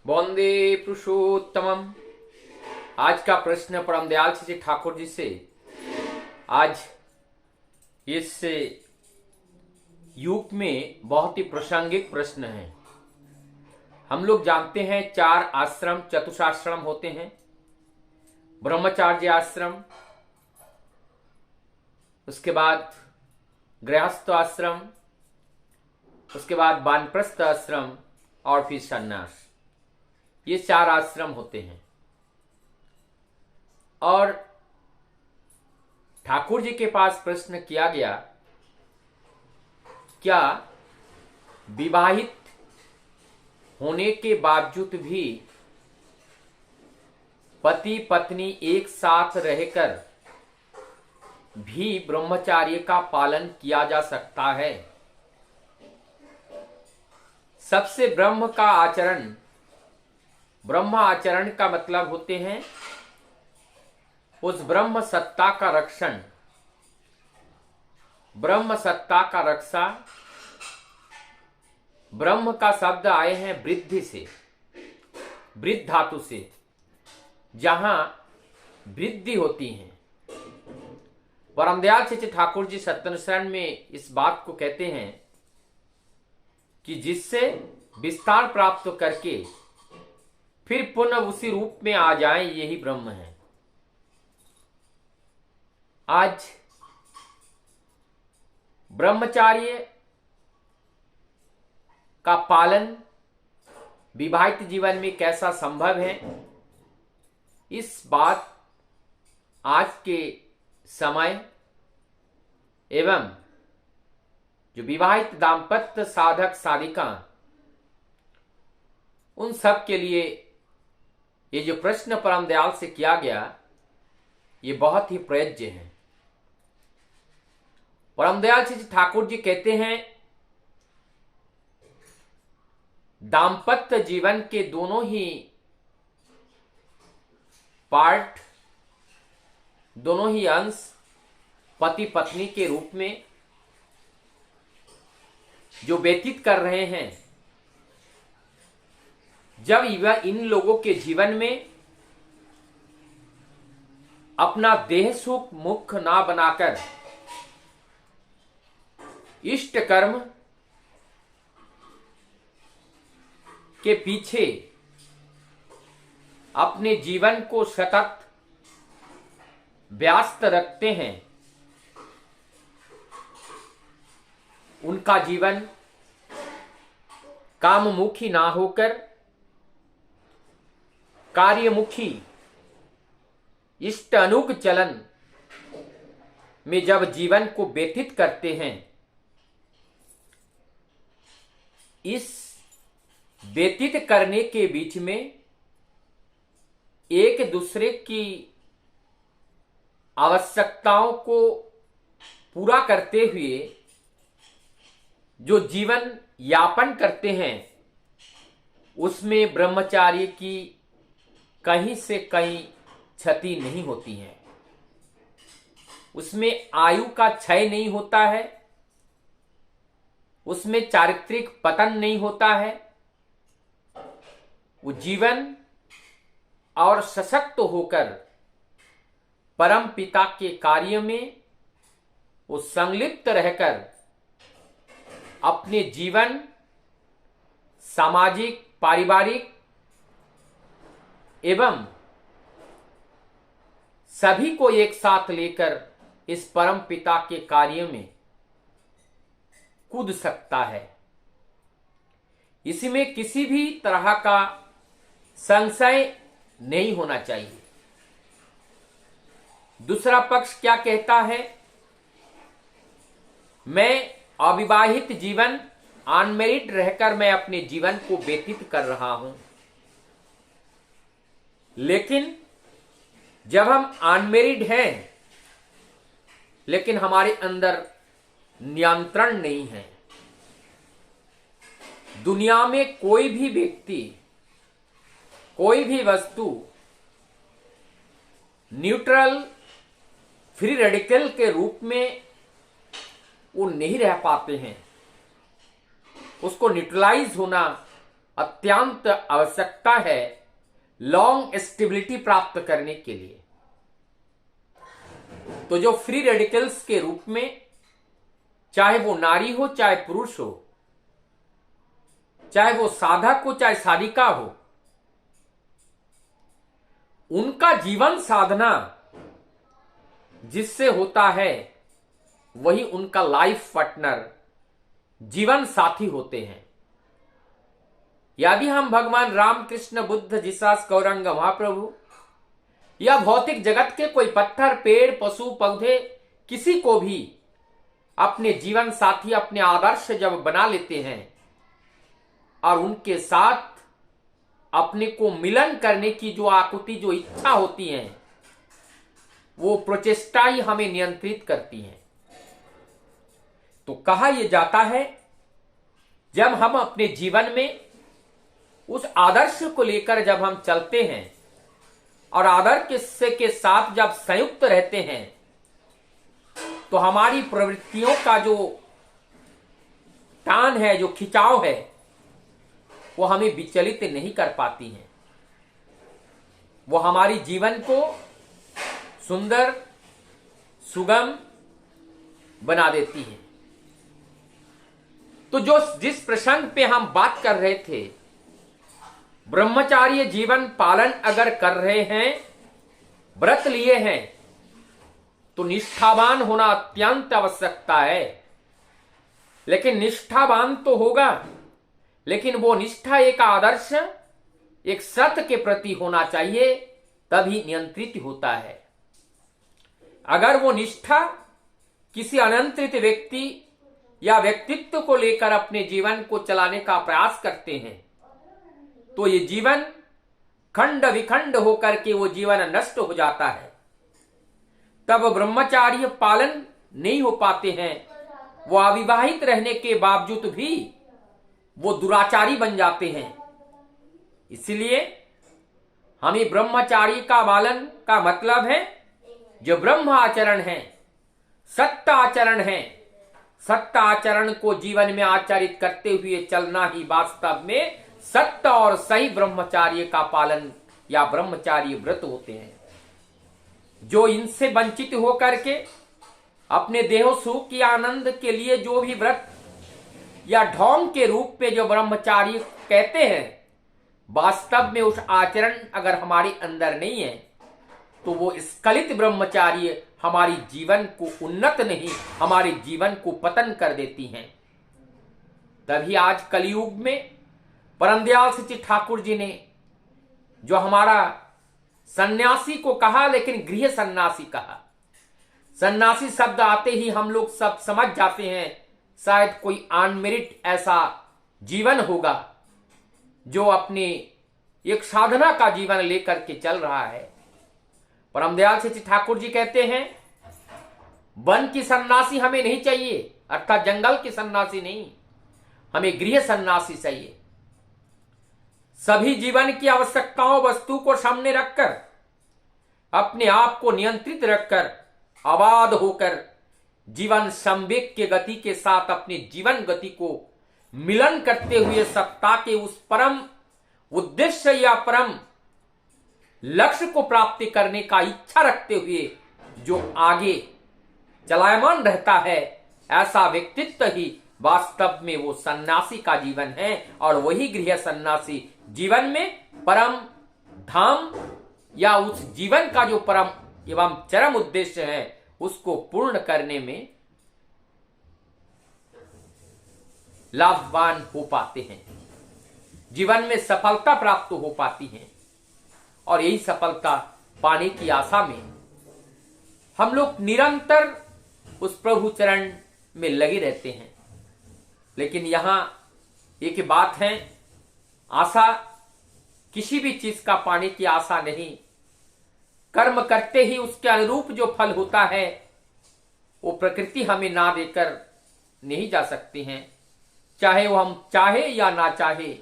वंदे पुरुषोत्तमम। आज का प्रश्न परम दयाल श्री ठाकुर जी से आज इस युग में बहुत ही प्रासंगिक प्रश्न है। हम लोग जानते हैं 4 आश्रम चतुषाश्रम होते हैं। ब्रह्मचार्य आश्रम, उसके बाद गृहस्थ आश्रम, उसके बाद वानप्रस्थ आश्रम और फिर सन्यास। ये 4 आश्रम होते हैं। और ठाकुर जी के पास प्रश्न किया गया, क्या विवाहित होने के बावजूद भी पति पत्नी एक साथ रहकर भी ब्रह्मचार्य का पालन किया जा सकता है? सबसे ब्रह्म आचरण का मतलब होते हैं उस ब्रह्म सत्ता का रक्षण। ब्रह्म सत्ता का रक्षा, ब्रह्म का शब्द आए हैं वृद्धि से, वृद्ध धातु से, जहां वृद्धि होती है। परम दयाल श्री ठाकुर जी सत्यनुसरण में इस बात को कहते हैं कि जिससे विस्तार प्राप्त करके फिर पुनः उसी रूप में आ जाएं, यही ब्रह्म है। आज ब्रह्मचार्य का पालन विवाहित जीवन में कैसा संभव है, इस बात आज के समय एवं जो विवाहित दाम्पत्य साधक साधिका, उन सब के लिए ये जो प्रश्न परम दयाल से किया गया, ये बहुत ही प्रयोज्य है। परम दयाल श्री ठाकुर जी कहते हैं, दाम्पत्य जीवन के दोनों ही पार्ट, दोनों ही अंश पति पत्नी के रूप में जो व्यतीत कर रहे हैं, जब इन लोगों के जीवन में अपना देह सुख मुख ना बनाकर इष्ट कर्म के पीछे अपने जीवन को सतत व्यस्त रखते हैं, उनका जीवन काममुखी ना होकर कार्यमुखी इष्ट अनुग चलन में जब जीवन को व्यतीत करते हैं, इस व्यतीत करने के बीच में एक दूसरे की आवश्यकताओं को पूरा करते हुए जो जीवन यापन करते हैं, उसमें ब्रह्मचार्य की कहीं से कहीं क्षति नहीं होती है। उसमें आयु का क्षय नहीं होता है, उसमें चारित्रिक पतन नहीं होता है। वो जीवन और सशक्त होकर परम पिता के कार्य में वो संलिप्त रहकर अपने जीवन सामाजिक, पारिवारिक एवं सभी को एक साथ लेकर इस परम पिता के कार्य में कूद सकता है। इसमें किसी भी तरह का संशय नहीं होना चाहिए। दूसरा पक्ष क्या कहता है, मैं अविवाहित जीवन, अनमैरिड रहकर मैं अपने जीवन को व्यतीत कर रहा हूं, लेकिन जब हम अनमैरिड हैं लेकिन हमारे अंदर नियंत्रण नहीं है। दुनिया में कोई भी व्यक्ति, कोई भी वस्तु न्यूट्रल फ्री रेडिकल के रूप में वो नहीं रह पाते हैं। उसको न्यूट्रलाइज होना अत्यंत आवश्यकता है लॉन्ग स्टेबिलिटी प्राप्त करने के लिए। तो जो फ्री रेडिकल्स के रूप में, चाहे वो नारी हो चाहे पुरुष हो, चाहे वो साधक हो चाहे साधिका हो, उनका जीवन साधना जिससे होता है वही उनका लाइफ पार्टनर, जीवन साथी होते हैं। यदि हम भगवान राम, कृष्ण, बुद्ध, जीसस, गौरांग महाप्रभु या भौतिक जगत के कोई पत्थर, पेड़, पशु, पौधे, किसी को भी अपने जीवन साथी, अपने आदर्श जब बना लेते हैं और उनके साथ अपने को मिलन करने की जो आकुति, जो इच्छा होती है, वो प्रचेष्टा ही हमें नियंत्रित करती है। तो कहा यह जाता है जब हम अपने जीवन में उस आदर्श को लेकर जब हम चलते हैं और आदर्श के साथ जब संयुक्त रहते हैं तो हमारी प्रवृत्तियों का जो टान है, जो खिंचाव है, वो हमें विचलित नहीं कर पाती हैं। वो हमारी जीवन को सुंदर, सुगम बना देती है। तो जो जिस प्रसंग पे हम बात कर रहे थे, ब्रह्मचार्य जीवन पालन अगर कर रहे हैं, व्रत लिए हैं, तो निष्ठावान होना अत्यंत आवश्यकता है। लेकिन निष्ठावान तो होगा, लेकिन वो निष्ठा एक आदर्श, एक सत्य के प्रति होना चाहिए, तभी नियंत्रित होता है। अगर वो निष्ठा किसी अनियंत्रित व्यक्ति या व्यक्तित्व को लेकर अपने जीवन को चलाने का प्रयास करते हैं, तो ये जीवन खंड विखंड होकर के वो जीवन नष्ट हो जाता है। तब ब्रह्मचार्य पालन नहीं हो पाते हैं। वो अविवाहित रहने के बावजूद भी वो दुराचारी बन जाते हैं। इसलिए हमें ब्रह्मचार्य का पालन का मतलब है जो ब्रह्म आचरण है, सत्य आचरण है। सत्य आचरण को जीवन में आचरित करते हुए चलना ही वास्तव में सत्य और सही ब्रह्मचार्य का पालन या ब्रह्मचार्य व्रत होते हैं। जो इनसे वंचित होकर के अपने देह सुख के आनंद के लिए जो भी व्रत या ढोंग के रूप में जो ब्रह्मचार्य कहते हैं, वास्तव में उस आचरण अगर हमारे अंदर नहीं है तो वो स्खलित ब्रह्मचार्य हमारी जीवन को उन्नत नहीं, हमारे जीवन को पतन कर देती हैं। तभी आज कलयुग में परमदयाल श्री ठाकुर जी ने जो हमारा सन्यासी को कहा, लेकिन गृह सन्यासी कहा। सन्यासी शब्द आते ही हम लोग सब समझ जाते हैं शायद कोई अनमेरिट ऐसा जीवन होगा जो अपने एक साधना का जीवन लेकर के चल रहा है। परमदयाल श्री ठाकुर जी कहते हैं वन की सन्यासी हमें नहीं चाहिए, अर्थात जंगल की सन्यासी नहीं, हमें गृह सन्यासी चाहिए। सभी जीवन की आवश्यकताओं, वस्तु को सामने रखकर, अपने आप को नियंत्रित रखकर, आबाद होकर जीवन संवेग के गति के साथ अपने जीवन गति को मिलन करते हुए सत्ता के उस परम उद्देश्य या परम लक्ष्य को प्राप्ति करने का इच्छा रखते हुए जो आगे चलायमान रहता है, ऐसा व्यक्तित्व ही वास्तव में वो सन्यासी का जीवन है। और वही गृह सन्यासी जीवन में परम धाम या उस जीवन का जो परम एवं चरम उद्देश्य है उसको पूर्ण करने में लाभवान हो पाते हैं, जीवन में सफलता प्राप्त हो पाती है। और यही सफलता पाने की आशा में हम लोग निरंतर उस प्रभु चरण में लगे रहते हैं। लेकिन यहां एक बात है, आशा किसी भी चीज का पाने की आशा नहीं, कर्म करते ही उसके अनुरूप जो फल होता है वो प्रकृति हमें ना देकर नहीं जा सकती हैं। चाहे वो हम चाहे या ना चाहे,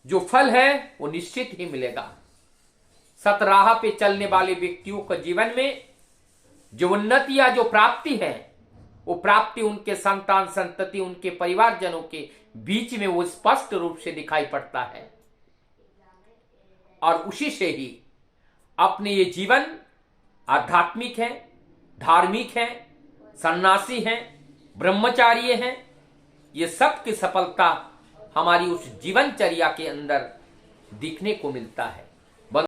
जो फल है वो निश्चित ही मिलेगा। सतराह पे चलने वाले व्यक्तियों के जीवन में जो उन्नति या जो प्राप्ति है, वो प्राप्ति उनके संतान संतति, उनके परिवारजनों के बीच में वो स्पष्ट रूप से दिखाई पड़ता है, और उसी से ही अपने ये जीवन आध्यात्मिक है, धार्मिक है, सन्यासी हैं, ब्रह्मचारी हैं, ये सब की सफलता हमारी उस जीवनचर्या के अंदर दिखने को मिलता है।